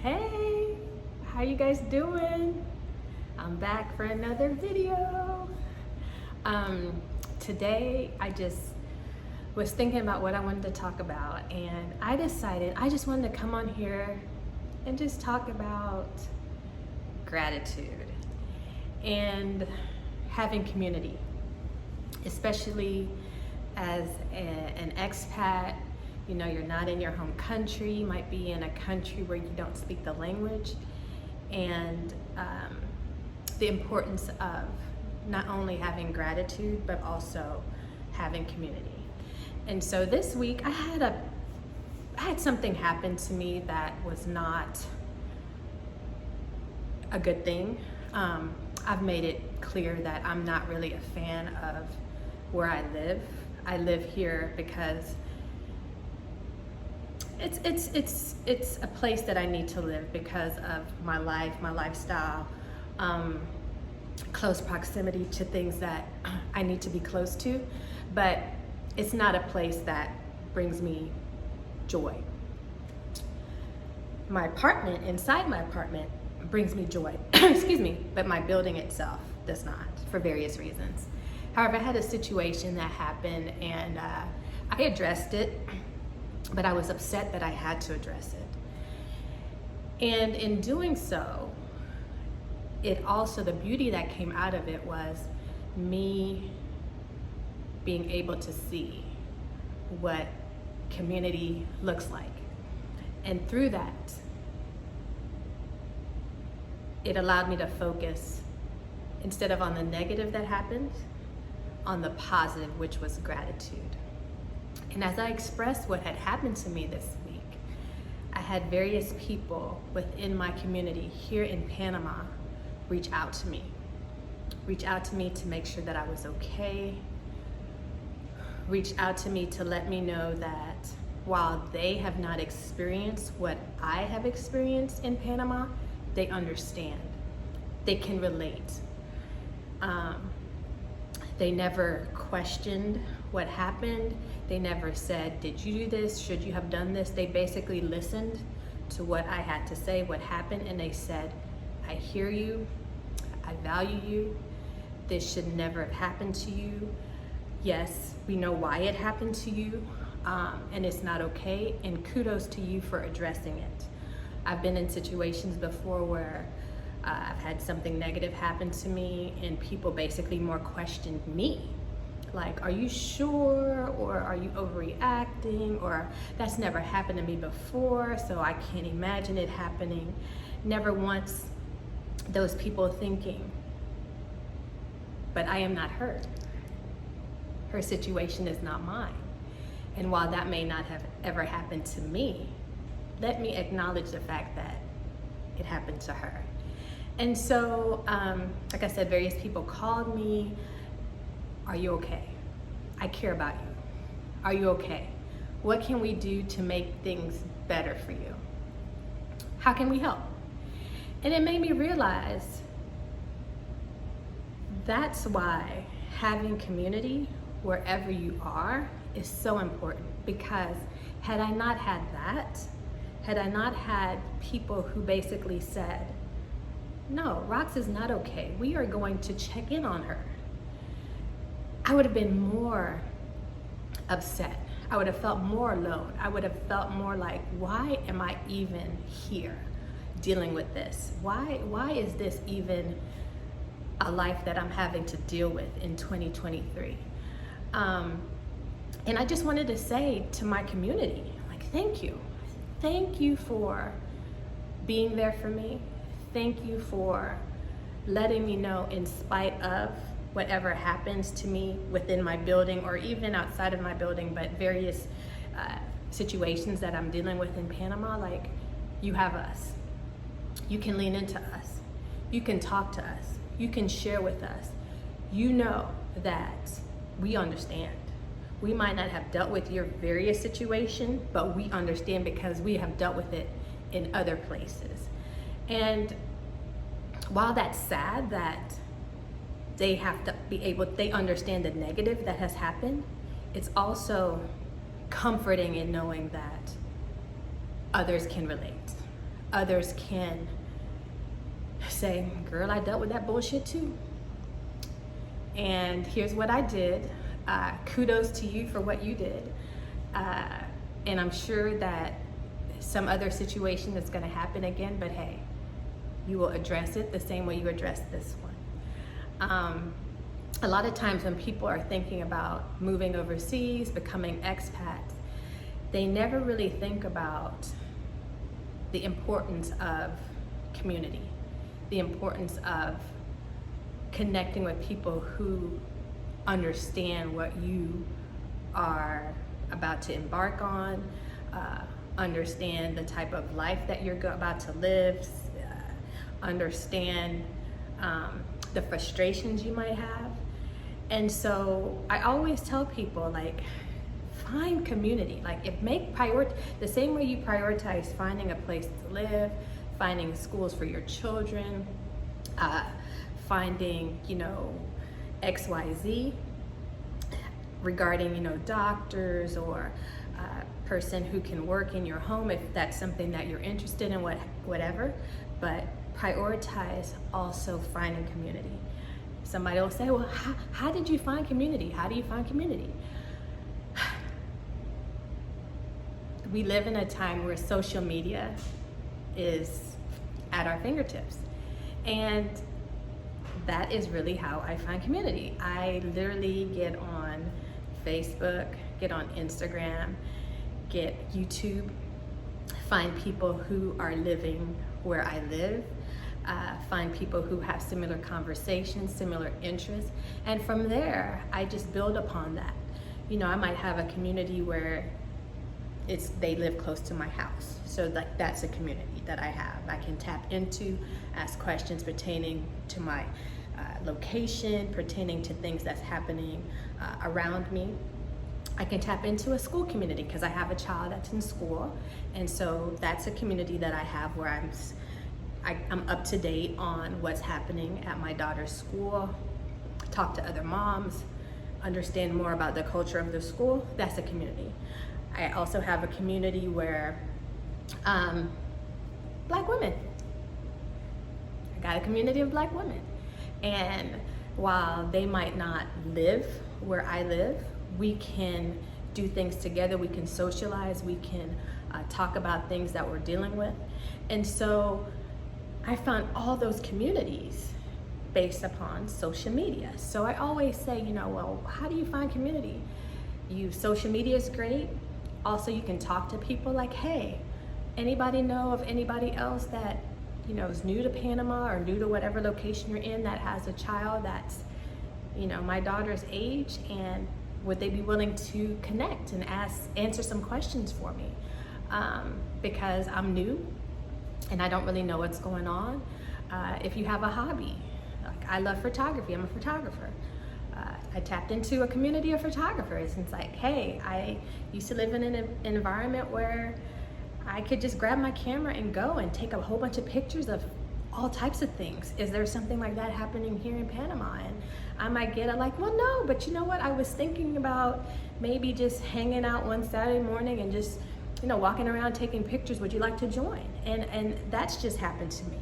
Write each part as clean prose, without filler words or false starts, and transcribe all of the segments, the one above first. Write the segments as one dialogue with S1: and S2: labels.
S1: Hey, how you guys doing? I'm back for another video. Today I just was thinking about what I wanted to talk about, and I decided I just wanted to come on here and just talk about gratitude and having community, especially as an expat. You know, you're not in your home country, you might be in a country where you don't speak the language, and the importance of not only having gratitude, but also having community. And so this week I had something happen to me that was not a good thing. I've made it clear that I'm not really a fan of where I live. I live here because it's a place that I need to live because of my life, my lifestyle, close proximity to things that I need to be close to, but it's not a place that brings me joy. My apartment, inside my apartment, brings me joy, excuse me, but my building itself does not, for various reasons. However, I had a situation that happened, and I addressed it, but I was upset that I had to address it. And in doing so, it also, the beauty that came out of it was me being able to see what community looks like. And through that, it allowed me to focus, instead of on the negative that happened, on the positive, which was gratitude. And as I expressed what had happened to me this week, I had various people within my community here in Panama reach out to me to make sure that I was okay, reach out to me to let me know that while they have not experienced what I have experienced in Panama, they understand, they can relate. They never questioned what happened. They never said, did you do this? Should you have done this? They basically listened to what I had to say, what happened, and they said, I hear you, I value you, this should never have happened to you. Yes, we know why it happened to you, and it's not okay, and kudos to you for addressing it. I've been in situations before where I've had something negative happen to me, and people basically more questioned me. Like, are you sure? Or are you overreacting? Or that's never happened to me before, so I can't imagine it happening. Never once those people thinking, but I am not her. Her situation is not mine. And while that may not have ever happened to me, let me acknowledge the fact that it happened to her. And so, like I said, various people called me. Are you okay? I care about you. Are you okay? What can we do to make things better for you? How can we help? And it made me realize that's why having community wherever you are is so important, because had I not had that, had I not had people who basically said, no, Rox is not okay, we are going to check in on her, I would have been more upset. I would have felt more alone. I would have felt more like, why am I even here dealing with this? Why is this even a life that I'm having to deal with in 2023? And I just wanted to say to my community, like, thank you. Thank you for being there for me. Thank you for letting me know, in spite of whatever happens to me within my building or even outside of my building, but various situations that I'm dealing with in Panama, like, you have us. You can lean into us. You can talk to us. You can share with us. You know that we understand. We might not have dealt with your various situation, but we understand because we have dealt with it in other places. And while that's sad that they have to be able, they understand the negative that has happened, it's also comforting in knowing that others can relate. others can say, girl, I dealt with that bullshit too. And here's what I did. Kudos to you for what you did. And I'm sure that some other situation is gonna happen again, but hey, you will address it the same way you addressed this one. A lot of times when people are thinking about moving overseas, becoming expats, they never really think about the importance of community, the importance of connecting with people who understand what you are about to embark on, understand the type of life that you're about to live, understand the frustrations you might have. And so I always tell people, like, find community. Like, the same way you prioritize finding a place to live, finding schools for your children, finding, XYZ regarding, doctors or person who can work in your home if that's something that you're interested in, whatever. But prioritize also finding community. Somebody will say, well, how did you find community? How do you find community? We live in a time where social media is at our fingertips. And that is really how I find community. I literally get on Facebook, get on Instagram, get YouTube, find people who are living where I live, find people who have similar conversations, similar interests, and from there, I just build upon that. I might have a community where they live close to my house, so that's a community that I have. I can tap into, ask questions pertaining to my location, pertaining to things that's happening around me. I can tap into a school community because I have a child that's in school, and so that's a community that I have where I'm up to date on what's happening at my daughter's school, talk to other moms, understand more about the culture of the school. That's a community. I also have a community where Black women. I got a community of Black women. And while they might not live where I live, we can do things together, we can socialize, we can talk about things that we're dealing with. And so I found all those communities based upon social media. So I always say, well, how do you find community? Social media is great. Also, you can talk to people like, hey, anybody know of anybody else that, is new to Panama or new to whatever location you're in that has a child that's, my daughter's age, and would they be willing to connect and answer some questions for me? Because I'm new and I don't really know what's going on. If you have a hobby, like I love photography, I'm a photographer. I tapped into a community of photographers, and it's like, hey, I used to live in an environment where I could just grab my camera and go and take a whole bunch of pictures of all types of things. Is there something like that happening here in Panama? And I might get well, no, but you know what? I was thinking about maybe just hanging out one Saturday morning and just, walking around taking pictures. Would you like to join? And that's just happened to me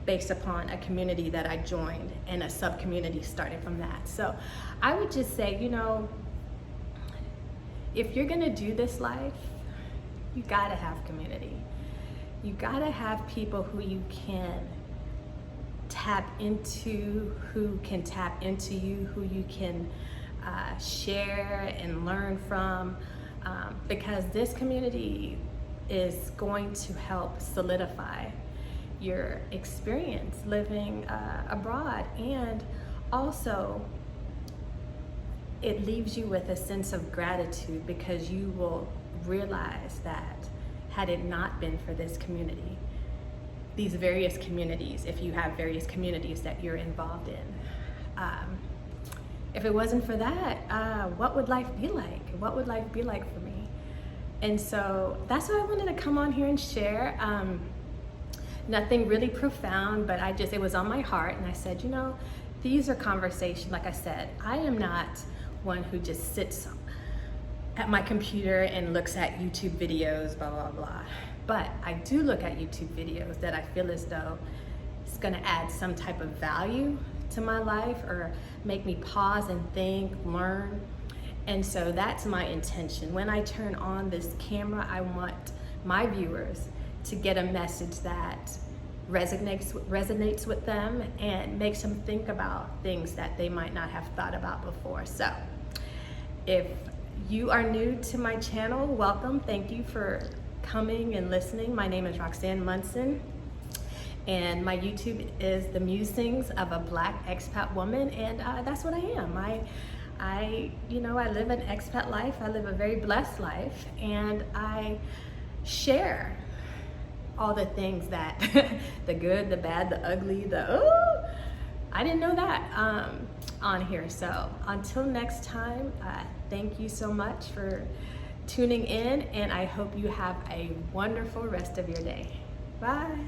S1: based upon a community that I joined and a sub-community started from that. So I would just say, if you're gonna do this life, you gotta have community. You gotta have people who you can tap into, who can tap into you, who you can share and learn from, because this community is going to help solidify your experience living abroad, and also it leaves you with a sense of gratitude because you will realize that had it not been for this community, these various communities, if you have various communities that you're involved in, if it wasn't for that, what would life be like? What would life be like for me? And so that's why I wanted to come on here and share. Nothing really profound, but it was on my heart, and I said, these are conversations. Like I said, I am not one who just sits at my computer and looks at YouTube videos, blah, blah, blah. But I do look at YouTube videos that I feel as though it's gonna add some type of value to my life or make me pause and think, learn. And so that's my intention. When I turn on this camera, I want my viewers to get a message that resonates with them and makes them think about things that they might not have thought about before. So if you are new to my channel, welcome. Thank you for coming and listening. My name is Roxanne Munson, and my YouTube is The Musings of a Black Expat Woman, and that's what I am. I live an expat life. I live a very blessed life, and I share all the things that, the good, the bad, the ugly, I didn't know that on here. So until next time, thank you so much for tuning in, and I hope you have a wonderful rest of your day. Bye.